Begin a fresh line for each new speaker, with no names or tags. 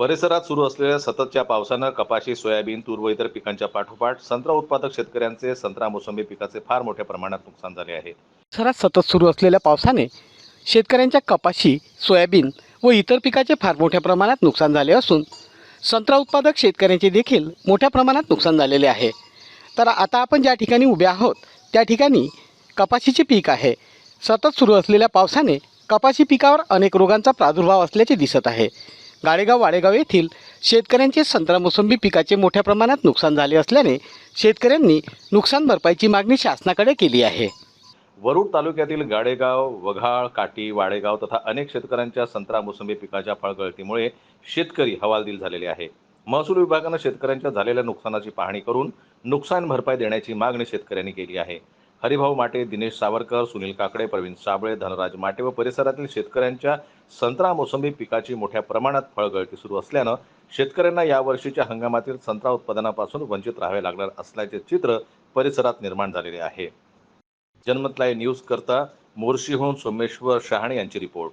परिसरात सुरू असलेल्या सततच्या पावसानं कपाशी, सोयाबीन, तूर व इतर पिकांच्या पाठोपाठ संत्रा उत्पादक शेतकऱ्यांचे संत्रा मोसंबी पिकाचे फार मोठ्या प्रमाणात नुकसान झाले आहे.
शहरात सतत सुरू असलेल्या पावसाने शेतकऱ्यांच्या कपाशी, सोयाबीन व इतर पिकाचे फार मोठ्या प्रमाणात नुकसान झाले असून संत्रा उत्पादक शेतकऱ्यांचे देखील मोठ्या प्रमाणात नुकसान झालेले आहे. तर आता आपण ज्या ठिकाणी उभे आहोत त्या ठिकाणी कपाशीचे पीक आहे. सतत सुरू असलेल्या पावसाने कपाशी पिकावर अनेक रोगांचा प्रादुर्भाव असल्याचे दिसत आहे. गाडेगाव वाडेगाव येथील शेतकऱ्यांचे संत्रा मोसंबी पिकाचे मोठ्या प्रमाणात नुकसान झाले असल्याने शेतकऱ्यांनी नुकसान भरपाईची मागणी शासनाकडे केली आहे.
वरुड तालुक्यातील गाडेगाव, वघाळ, काटी, वाडेगाव तथा अनेक शेतकऱ्यांच्या संत्रा मोसंबी पिकाच्या फळगळतीमुळे शेतकरी हवालदिल झालेले आहे. महसूल विभागानं शेतकऱ्यांच्या झालेल्या नुकसानाची पाहणी करून नुकसान भरपाई देण्याची मागणी शेतकऱ्यांनी केली आहे. हरिभाऊ माटे, दिनेश सावरकर, सुनील काकडे, प्रवीण साबळे, धनराज माटे व परिसरातील शेतकऱ्यांच्या संत्रा मोसंबी पिकाची मोठ्या प्रमाणात फळगळती सुरू असल्यानं शेतकऱ्यांना यावर्षीच्या हंगामातील संत्रा उत्पादनापासून वंचित राहावे लागणार असल्याचे चित्र परिसरात निर्माण झालेले आहे. जनमत लाईव्ह न्यूज करता मोर्शीहून सोमेश्वर शहाणे यांची रिपोर्ट.